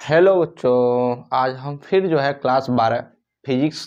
Hello बच्चों, आज हम फिर जो है क्लास 12 फिजिक्स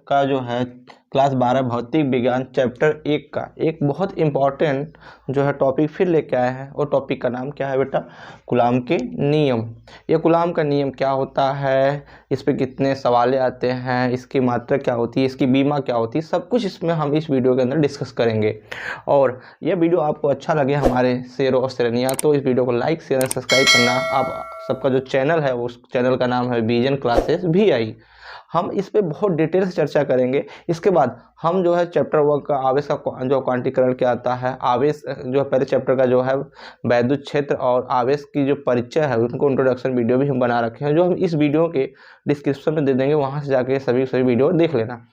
का जो है क्लास 12 भौतिक विज्ञान चैप्टर 1 का एक बहुत इम्पॉर्टेंट जो है टॉपिक फिर लेके आए हैं। और टॉपिक का नाम क्या है बेटा? कूलाम के नियम। ये कूलाम का नियम क्या होता है, इस पे कितने सवाल आते हैं, इसकी मात्रा क्या होती है, इसकी बीमा क्या होती है, सब कुछ इसमें हम इस वीडियो के अंदर डिस्कस करेंगे। और ये वीडियो आपको अच्छा लगे हमारे शेरों और श्रेणियाँ, तो इस वीडियो को लाइक शेयर एंड सब्सक्राइब करना। आप सबका जो चैनल है उस चैनल का नाम है विजन क्लासेस VI। हम इस पे बहुत डिटेल से चर्चा करेंगे। इसके बाद हम जो है चैप्टर 1 का आवेश का जो क्वांटीकरण क्या आता है, आवेश जो पहले चैप्टर का जो है वैद्युत क्षेत्र और आवेश की जो परिचय है उनको इंट्रोडक्शन वीडियो भी हम बना रखे हैं, जो हम इस वीडियो के डिस्क्रिप्शन में दे देंगे, वहाँ से जाके सभी वीडियो देख लेना।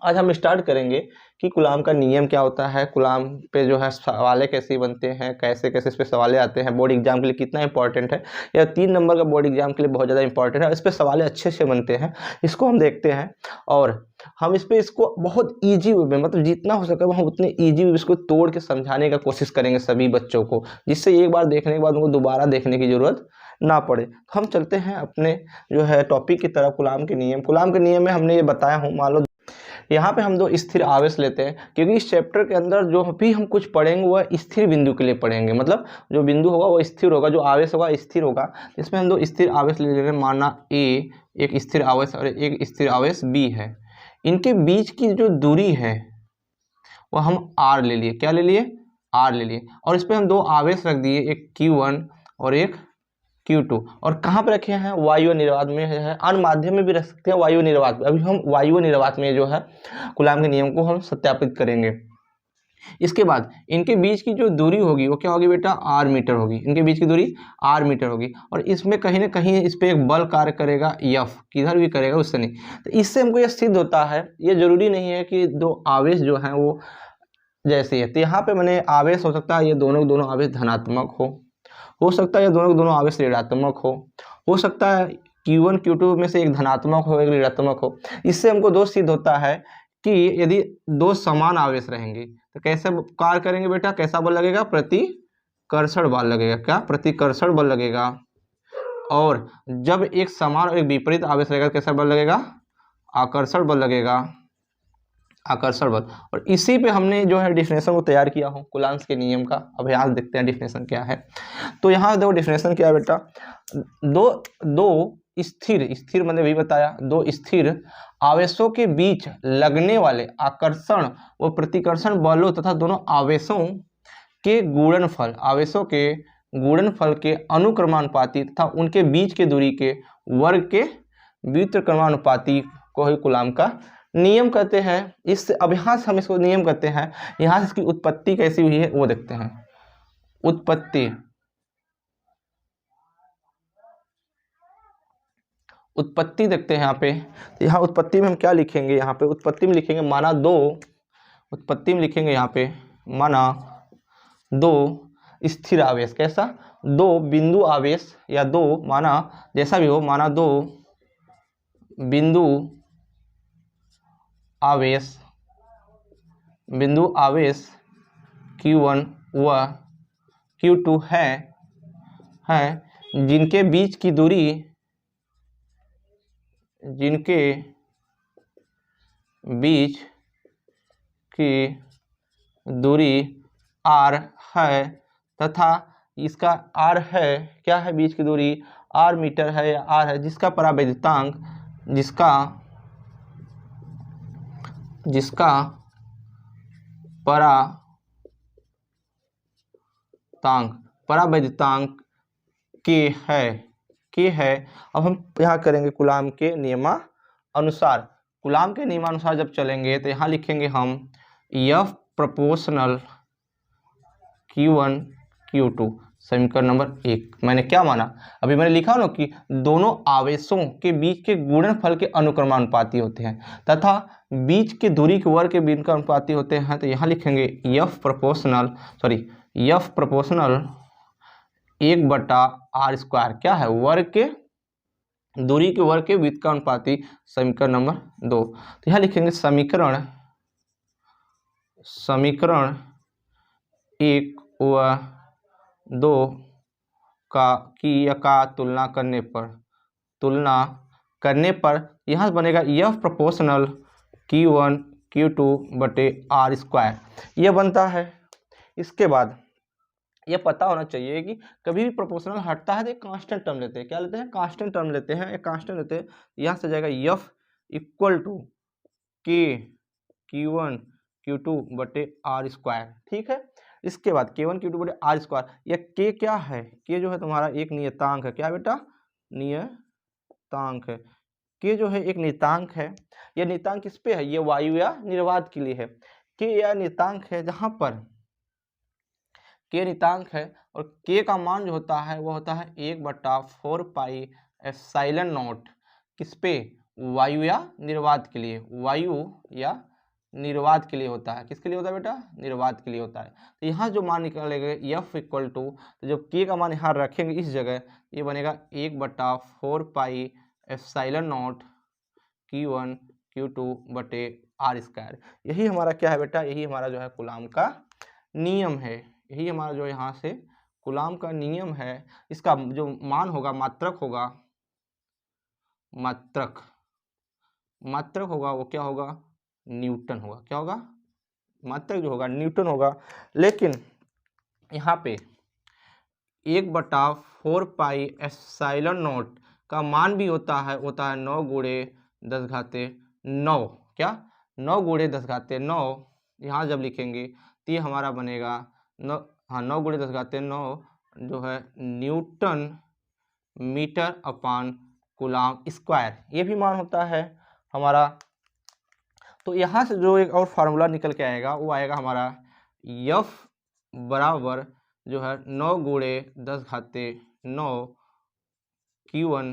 आज हम स्टार्ट करेंगे कि कूलाम का नियम क्या होता है, कूलाम पे जो है सवाले कैसे बनते हैं, कैसे कैसे इस पे सवाले आते हैं, बोर्ड एग्जाम के लिए कितना इंपॉर्टेंट है, या 3 नंबर का बोर्ड एग्जाम के लिए बहुत ज़्यादा इंपॉर्टेंट है, इस पे सवाले अच्छे से बनते हैं, इसको हम देखते हैं। और हम इसको बहुत ईजी वे में, मतलब जितना हो सके हम उतने ईजी वे इसको तोड़ के समझाने का कोशिश करेंगे सभी बच्चों को, जिससे एक बार देखने के बाद उनको दोबारा देखने की ज़रूरत ना पड़े। तो हम चलते हैं अपने जो है टॉपिक की तरफ, कूलाम के नियम। कूलाम के नियम में हमने ये बताया हूँ, मान लो यहाँ पे हम 2 स्थिर आवेश लेते हैं, क्योंकि इस चैप्टर के अंदर जो भी हम कुछ पढ़ेंगे वह स्थिर बिंदु के लिए पढ़ेंगे, मतलब जो बिंदु होगा वो स्थिर होगा, जो आवेश होगा स्थिर होगा। इसमें हम 2 स्थिर आवेश ले रहे हैं, माना A एक स्थिर आवेश और एक स्थिर आवेश B है। इनके बीच की जो दूरी है वो हम R ले लिए। क्या ले लिए? R ले लिए। और इस पर हम 2 आवेश रख दिए, एक Q1 और एक Q2। और कहाँ पे रखे हैं? वायु निर्वात में है। अन्य माध्यम में भी रख सकते हैं, वायु निर्वात में। अभी हम वायु निर्वात में जो है कूलाम के नियम को हम सत्यापित करेंगे। इसके बाद इनके बीच की जो दूरी होगी वो क्या होगी बेटा? R मीटर होगी। इनके बीच की दूरी R मीटर होगी। और इसमें कहीं ना कहीं इस पर एक बल कार्य करेगा F, किधर भी करेगा उससे नहीं। तो इससे हमको यह सिद्ध होता है, ये जरूरी नहीं है कि 2 आवेश जो हैं वो जैसे है। तो यहाँ पे मैंने आवेश हो सकता है ये दोनों आवेश धनात्मक हो सकता है ये दोनों आवेश ऋणात्मक हो सकता है Q1 Q2 में से एक धनात्मक हो एक ऋणात्मक हो। इससे हमको दोष सिद्ध होता है कि यदि 2 समान आवेश रहेंगे तो कैसे कार्य करेंगे बेटा? कैसा बल लगेगा? प्रतिकर्षण बल लगेगा। क्या? प्रतिकर्षण बल लगेगा। और जब एक समान और एक विपरीत आवेश रहेगा कैसा बल लगेगा? आकर्षण बल लगेगा। आकर्षण बल। और इसी पे हमने जो है डिफिनेशन को तैयार किया हो कूलाम्स के नियम का। अब यहाँ देखते हैं डिफिनेशन क्या है। तो यहाँ देखो डिफिनेशन क्या है बेटा? दो स्थिर मैंने भी बताया, 2 स्थिर आवेशों के बीच लगने वाले आकर्षण व प्रतिकर्षण बलों तथा दोनों आवेशों के गुणनफल के अनुक्रमानुपाती तथा उनके बीच के दूरी के वर्ग के व्युत्क्रमानुपाती को ही कूलाम का नियम कहते हैं। इस अभ्यास हम इसको नियम कहते हैं। यहाँ से इसकी उत्पत्ति कैसी हुई है वो देखते हैं। उत्पत्ति देखते हैं यहाँ पे। तो यहाँ उत्पत्ति में हम क्या लिखेंगे? यहाँ पे उत्पत्ति में लिखेंगे माना 2, उत्पत्ति में लिखेंगे यहाँ पे माना 2 स्थिर आवेश। कैसा? 2 बिंदु आवेश या 2 माना जैसा भी हो, माना 2 बिंदु आवेश Q1 व Q2 है जिनके बीच की दूरी R है तथा इसका R है, क्या है? बीच की दूरी R मीटर है या R है, जिसका परावैद्युतांक जिसका परावैद्युतांक के है। अब हम यहाँ करेंगे कूलाम के नियमानुसार। कूलाम के नियमानुसार जब चलेंगे तो यहाँ लिखेंगे हम F प्रोपोर्शनल Q1 Q2 समीकरण नंबर 1। मैंने क्या माना? अभी मैंने लिखा ना कि दोनों आवेशों के बीच के गुणनफल के अनुक्रमानुपाती होते हैं तथा बीच के दूरी के वर्ग के बीच का अनुपाती होते हैं। तो यहाँ लिखेंगे F प्रोपोर्शनल 1/r²। क्या है? वर्ग के दूरी के वर्ग के व्युत्क्रम अनुपाती, समीकरण नंबर 2। तो यहाँ लिखेंगे समीकरण 1 व 2 का तुलना करने पर तुलना करने पर यहाँ से बनेगा F प्रोपोर्शनल Q1 Q2 बटे R स्क्वायर, ये बनता है। इसके बाद ये पता होना चाहिए कि कभी भी प्रोपोर्शनल हटता है तो एक कांस्टेंट टर्म लेते हैं। क्या लेते हैं? कांस्टेंट टर्म लेते हैं, एक कांस्टेंट लेते हैं। यहाँ से जाएगा F equal to K Q1 Q2 बटे R स्क्वायर, ठीक है। इसके बाद K1 Q2 बटे R स्क्वायर, यह K क्या है? K जो है तुम्हारा एक नियतांक है। क्या बेटा? नियतांक है। K जो है एक नियतांक है। यह नियतांक किस पे है? ये वायु या निर्वात के लिए है। K यह नियतांक है जहां पर K नियतांक है और K का मान जो होता है वो होता है 1/4 पाई एप्सिलॉन नॉट, किस पे? वायु या निर्वात के लिए। वायु या निर्वात के लिए होता है। किसके लिए होता है बेटा? निर्वात के लिए होता है। तो यहाँ जो मान निकलेगा F इक्वल टू, तो जब K का मान यहाँ रखेंगे इस जगह, ये बनेगा 1/4 पाई एप्सिलॉन नॉट Q1 Q2 बटे R स्क्वायर। यही हमारा क्या है बेटा? यही हमारा जो है कूलाम का नियम है। यही हमारा जो यहाँ से कूलाम का नियम है। इसका जो मान होगा, मात्रक होगा, मात्रक होगा वो क्या होगा? न्यूटन होगा। क्या होगा? मात्रक जो होगा न्यूटन होगा। लेकिन यहाँ पे 1/4 पाई एप्सिलॉन नॉट का मान भी होता है 9 गुणे 10 घाते 9। क्या? 9 गुणे 10 घाते 9। यहाँ जब लिखेंगे तो ये हमारा बनेगा 9, हाँ 9 गुणे 10 घाते 9 जो है न्यूटन मीटर अपान कूलाम स्क्वायर, ये भी मान होता है हमारा। तो यहाँ से जो एक और फार्मूला निकल के आएगा वो आएगा हमारा F बराबर जो है 9 गुणे 10 घाते 9 Q1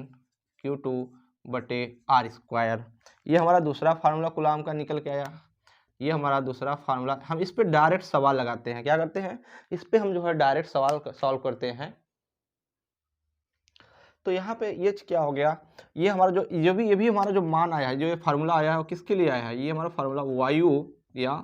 Q2 बटे R स्क्वायर। ये हमारा दूसरा फार्मूला कूलाम का निकल के आया। ये हमारा दूसरा फार्मूला। हम इस पे डायरेक्ट सवाल लगाते हैं। क्या करते हैं? इस पे हम जो है डायरेक्ट सवाल सॉल्व करते हैं। तो यहाँ पे ये क्या हो गया? ये हमारा जो ये भी हमारा जो मान आया है, जो ये फार्मूला आया है वो किसके लिए आया है? ये हमारा फार्मूला वायु या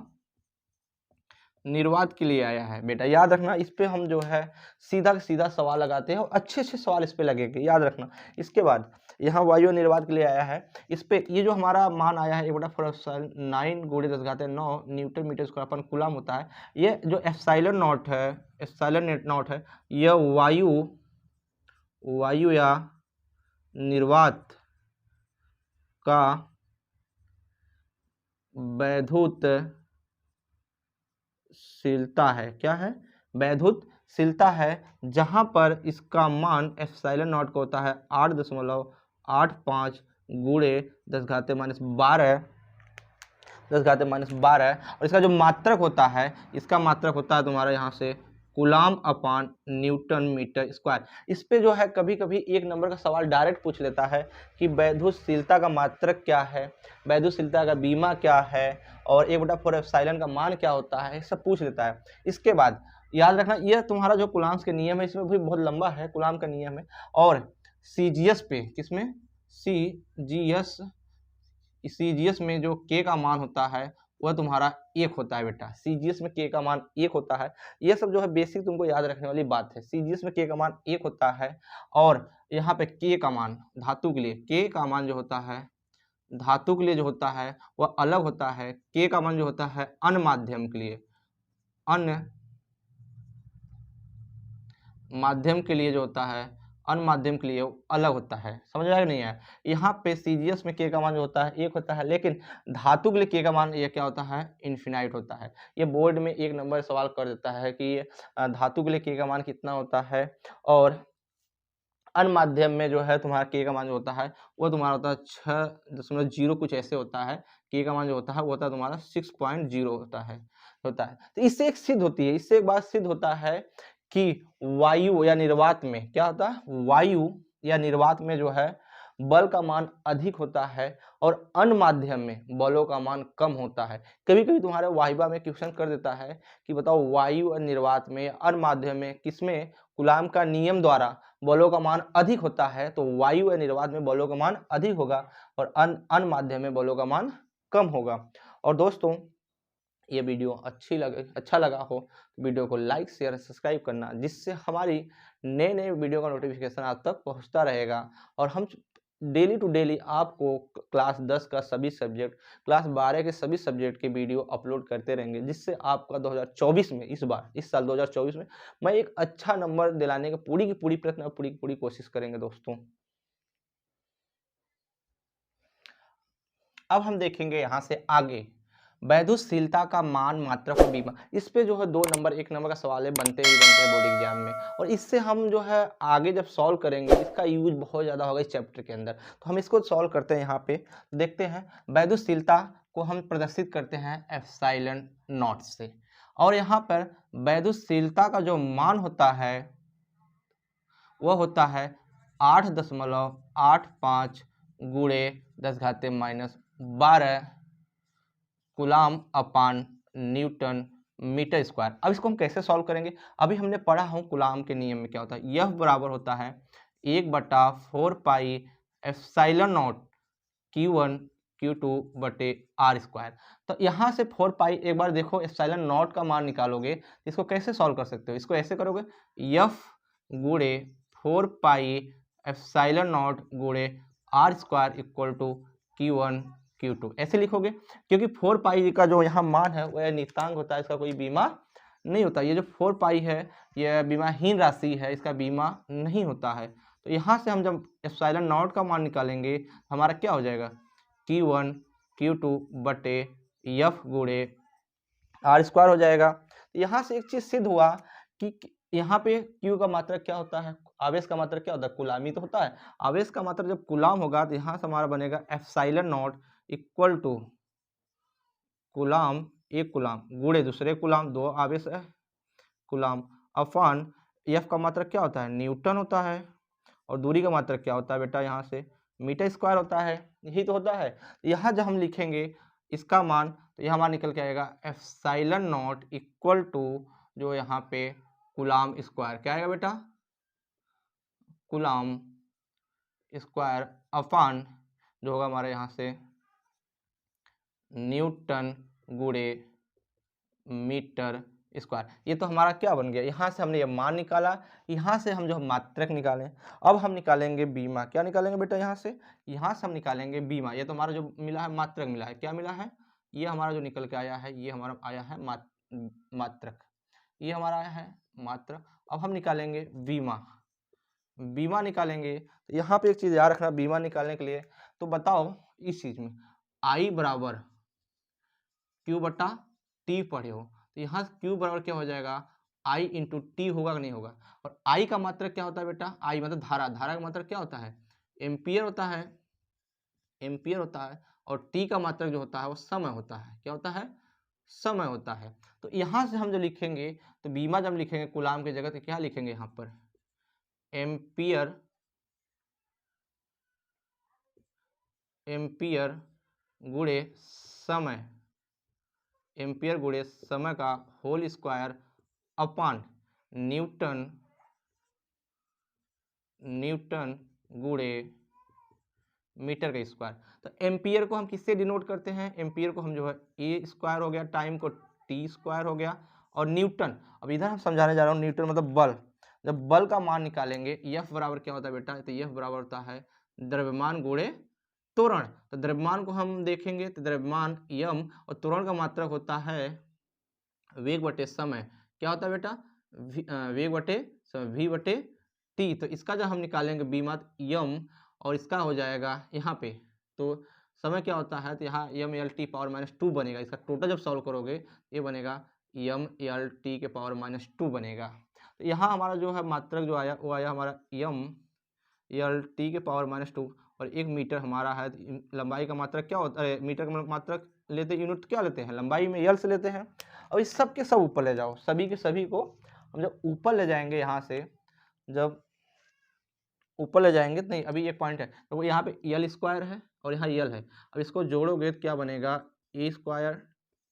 निर्वात के लिए आया है बेटा। याद रखना, इस पे हम जो है सीधा सीधा सवाल लगाते हैं और अच्छे सवाल इस पे लगेंगे, याद रखना। इसके बाद यहाँ वायु निर्वात के लिए आया है। इस पे ये जो हमारा मान आया है 1/9 गुणे 10 घाते 9 newton metre square upon coulomb होता है। ये जो एप्सिलॉन नॉट है, एप्सिलॉन नॉट है, यह वायु या निर्वात का वैद्युतशीलता है। क्या है? वैद्युतशीलता है, जहां पर इसका मान एप्सिलॉन नॉट का होता है 8.85 गुणे 10 घाते -12 और इसका जो मात्रक होता है, इसका मात्रक होता है तुम्हारा यहाँ से कूलाम अपान न्यूटन मीटर स्क्वायर। इस पे जो है कभी कभी एक नंबर का सवाल डायरेक्ट पूछ लेता है कि वैद्युतशीलता का मात्रक क्या है, वैद्युतशीलता का बीमा क्या है और 1/4 एप्सिलॉन का मान क्या होता है, सब पूछ लेता है। इसके बाद याद रखना, यह तुम्हारा जो कूलाम्स के नियम है इसमें भी बहुत लंबा है, कूलाम का नियम है। और CGS पे, किसमें? CGS में जो K का मान होता है वह तुम्हारा 1 होता है बेटा। CGS में K का मान 1 होता है। ये सब जो है बेसिक तुमको याद रखने वाली बात है। CGS में K का मान 1 होता है और यहाँ पे K का मान धातु के लिए, K का मान जो होता है धातु के लिए जो होता है वह अलग होता है। K का मान जो होता है अन्य माध्यम के लिए, अन्य माध्यम के लिए जो होता है, अन्य माध्यम के लिए अलग होता है। समझ आया नहीं है? यहाँ पे CGS में K का मान जो होता है 1 होता है, लेकिन धातु के लिए K का मान ये क्या होता है? इन्फिनाइट होता है। ये बोर्ड में एक नंबर सवाल कर देता है कि धातु के लिए K का मान कितना होता है और अन्य माध्यम में जो है तुम्हारा K का मान जो होता है वो तुम्हारा होता है 6.0 कुछ ऐसे होता है। K का मान जो होता है वो होता है तुम्हारा 6.0 होता है। तो इससे एक सिद्ध होती है, इससे एक बात सिद्ध होता है कि वायु या निर्वात में क्या होता है? वायु या निर्वात में जो है बल का मान अधिक होता है और अन्य माध्यम में बलों का मान कम होता है। कभी कभी तुम्हारे वाइवा में क्वेश्चन कर देता है कि बताओ वायु और निर्वात में, अन्य माध्यम में किसमें कूलाम का नियम द्वारा बलों का मान अधिक होता है? तो वायु या निर्वात में बलों का मान अधिक होगा और अन्य माध्यम में बलों का मान कम होगा। और दोस्तों ये वीडियो अच्छा लगा हो तो वीडियो को लाइक शेयर सब्सक्राइब करना, जिससे हमारी नए वीडियो का नोटिफिकेशन आप तक पहुंचता रहेगा और हम डेली टू डेली आपको क्लास 10 का सभी सब्जेक्ट, क्लास 12 के सभी सब्जेक्ट के वीडियो अपलोड करते रहेंगे, जिससे आपका 2024 में, इस साल 2024 में मैं एक अच्छा नंबर दिलाने का पूरी की पूरी प्रयत्न, पूरी की पूरी कोशिश करेंगे दोस्तों। अब हम देखेंगे यहाँ से आगे वैधुशीलता का मान, मात्रक और बीमा। इस पे जो है 2 नंबर 1 नंबर का सवाल है, बनते ही बनते हैं बोर्ड एग्जाम में, और इससे हम जो है आगे जब सॉल्व करेंगे इसका यूज बहुत ज़्यादा होगा इस चैप्टर के अंदर। तो हम इसको सॉल्व करते हैं। यहाँ पे देखते हैं वैधुशीलता को हम प्रदर्शित करते हैं एप्सिलॉन नॉट से, और यहाँ पर वैधुशीलता का जो मान होता है वह होता है 8.85 गुणे 10⁻⁻12 कूलाम अपान न्यूटन मीटर स्क्वायर। अब इसको हम कैसे सॉल्व करेंगे? अभी हमने पढ़ा हूँ कूलाम के नियम में क्या होता है, यह बराबर होता है 1/4 पाई एप्सिलॉन नॉट Q1 Q2 बटे आर स्क्वायर। तो यहाँ से 4 पाई, एक बार देखो एप्सिलॉन नॉट का मान निकालोगे, इसको कैसे सॉल्व कर सकते हो? इसको ऐसे करोगे, एफ गुणे 4 पाई एप्सिलॉन नॉट गुणे r square equal to Q1 Q2 ऐसे लिखोगे, क्योंकि 4 पाई का जो यहाँ मान है वह नियतांक होता है, इसका कोई बीमा नहीं होता। ये जो 4 पाई है यह बीमाहीन राशि है, इसका बीमा नहीं होता है। तो यहाँ से हम जब एप्सिलॉन नॉट का मान निकालेंगे हमारा क्या हो जाएगा, Q1 Q2 बटे एफ गुणे आर स्क्वायर हो जाएगा। तो यहाँ से एक चीज सिद्ध हुआ कि यहाँ पे Q का मात्रक क्या होता है, आवेश का मात्रक क्या होता है, कुलामी तो होता है। आवेश का मात्रक जब कुलाम होगा तो यहाँ से हमारा बनेगा epsilon naught equal to coulomb, एक कुलाम गुणे दूसरे कुलाम, 2 आवेश है कुलाम, अपान एफ का मात्रक क्या होता है, न्यूटन होता है, और दूरी का मात्रक क्या होता है बेटा, यहाँ से मीटर स्क्वायर होता है, यही तो होता है। यहाँ जब हम लिखेंगे इसका मान, तो यह हमारा निकल के आएगा एप्सिलॉन नॉट इक्वल टू जो यहाँ पे कूलाम स्क्वायर, क्या आएगा बेटा, कूलाम स्क्वायर अपान जो होगा हमारे यहाँ से न्यूटन गुणे मीटर स्क्वायर। ये तो हमारा क्या बन गया, यहाँ से हमने ये मान निकाला, यहाँ से हम जो मात्रक निकालें। अब हम निकालेंगे बीमा, क्या निकालेंगे बेटा, यहाँ से हम निकालेंगे बीमा। ये तो हमारा जो मिला है मात्रक मिला है, क्या मिला है, ये हमारा जो निकल के आया है, ये हमारा आया है मात्रक, ये हमारा आया है मात्रक। अब हम निकालेंगे बीमा निकालेंगे। तो यहाँ पे एक चीज याद रखना, बीमा निकालने के लिए तो बताओ इस चीज में I बराबर Q बटा T पढ़े हो, तो यहाँ Q बराबर क्या हो जाएगा, I इंटू टी होगा कि नहीं होगा। और I का मात्रक क्या होता है बेटा, I मतलब धारा का मात्रक क्या होता है, एम्पियर होता है, और T का मात्रक जो होता है वो समय होता है, क्या होता है, समय होता है। तो यहाँ से हम जो लिखेंगे, तो बीमा जब लिखेंगे कूलाम की जगह तो क्या लिखेंगे यहाँ पर, एम्पियर गुणे समय का होल स्क्वायर अपान न्यूटन गुणे मीटर का स्क्वायर। तो एम्पियर को हम किससे डिनोट करते हैं, एम्पियर को हम जो है ए स्क्वायर हो गया, टाइम को टी स्क्वायर हो गया, और न्यूटन, अब इधर हम समझाने जा रहा हूँ, न्यूटन मतलब बल। जब बल का मान निकालेंगे एफ बराबर क्या होता है बेटा, तो एफ बराबर होता है द्रव्यमान गुणे त्वरण। तो द्रव्यमान को हम देखेंगे तो द्रव्यमान यम, और त्वरण का मात्रक होता है वेग बटे समय, क्या होता है बेटा, वेग बटे समय, v बटे टी। तो इसका जब हम निकालेंगे बीमा यम, और इसका हो जाएगा यहाँ पे, तो समय क्या होता है, तो यहाँ एम एल टी पावर -2 बनेगा। इसका टोटल जब सॉल्व करोगे ये बनेगा एम एल टी के पावर -2 बनेगा। तो यहाँ हमारा जो है मात्रक जो आया वो आया हमारा एम एल टी के पावर -2, और 1 मीटर हमारा है। लंबाई का मात्रक क्या होता है, मीटर का मात्रक लेते यूनिट क्या लेते हैं, लंबाई में यल से लेते हैं। अब इस सब के सब ऊपर ले जाओ, सभी के सभी को हम जब ऊपर ले जाएंगे, यहाँ से जब ऊपर ले जाएंगे तो नहीं, अभी एक पॉइंट है, तो यहाँ पे यल स्क्वायर है और यहाँ यल है। अब इसको जोड़ोगे तो क्या बनेगा, A square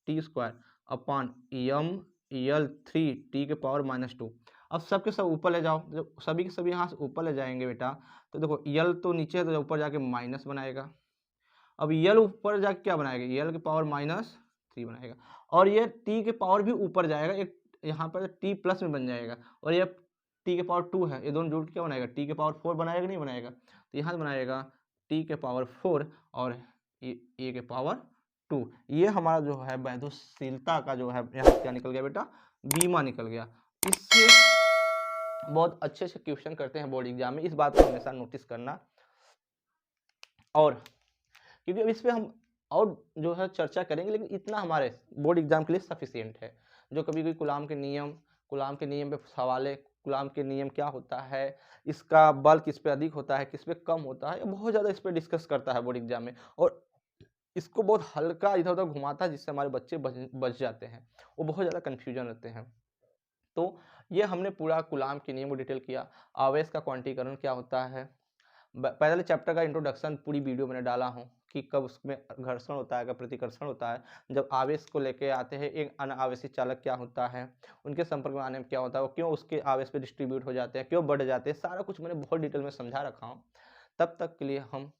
T square upon M L 3 T के पावर -2। अब सबके सब ऊपर ले जाओ, जब सभी के सभी यहाँ से ऊपर ले जाएंगे बेटा, तो देखो यल तो नीचे है तो ऊपर जाके माइनस बनाएगा। अब यल ऊपर जाके क्या बनाएगा, यल के पावर -3 बनाएगा, और ये टी के पावर भी ऊपर जाएगा, एक यहाँ पर टी प्लस में बन जाएगा, और ये टी के पावर 2 है, ये दोनों जोड़ के क्या बनाएगा, टी के पावर 4 बनाएगा नहीं बनाएगा, तो यहाँ से बनाएगा t के पावर 4 और a के पावर 2। ये हमारा जो है वैद्युतशीलता का जो है यहाँ क्या निकल गया बेटा, बीमा निकल गया। इससे बहुत अच्छे से क्वेश्चन करते हैं बोर्ड एग्जाम में, इस बात को हमेशा नोटिस करना। और क्योंकि अब इस पर हम और जो है चर्चा करेंगे, लेकिन इतना हमारे बोर्ड एग्जाम के लिए सफिशिएंट है। जो कभी कोई कूलाम के नियम पे सवाल है, कूलाम के नियम क्या होता है, इसका बल किस पे अधिक होता है, किस पे कम होता है, बहुत ज़्यादा इस पर डिस्कस करता है बोर्ड एग्जाम में, और इसको बहुत हल्का इधर उधर घुमाता है, जिससे हमारे बच्चे बच जाते हैं, वो बहुत ज़्यादा कन्फ्यूजन रहते हैं। तो ये हमने पूरा कूलाम के नियम को डिटेल किया। आवेश का क्वांटीकरण क्या होता है, पहले चैप्टर का इंट्रोडक्शन पूरी वीडियो मैंने डाला हूँ कि कब उसमें घर्षण होता है, कब प्रतिकर्षण होता है, जब आवेश को लेके आते हैं एक अनावेशित चालक क्या होता है, उनके संपर्क में आने में क्या होता है, वो क्यों उसके आवेश पे डिस्ट्रीब्यूट हो जाते हैं, क्यों बढ़ जाते हैं, सारा कुछ मैंने बहुत डिटेल में समझा रखा हूँ। तब तक के लिए हम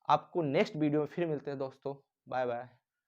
आपको नेक्स्ट वीडियो में फिर मिलते हैं दोस्तों। Bye bye.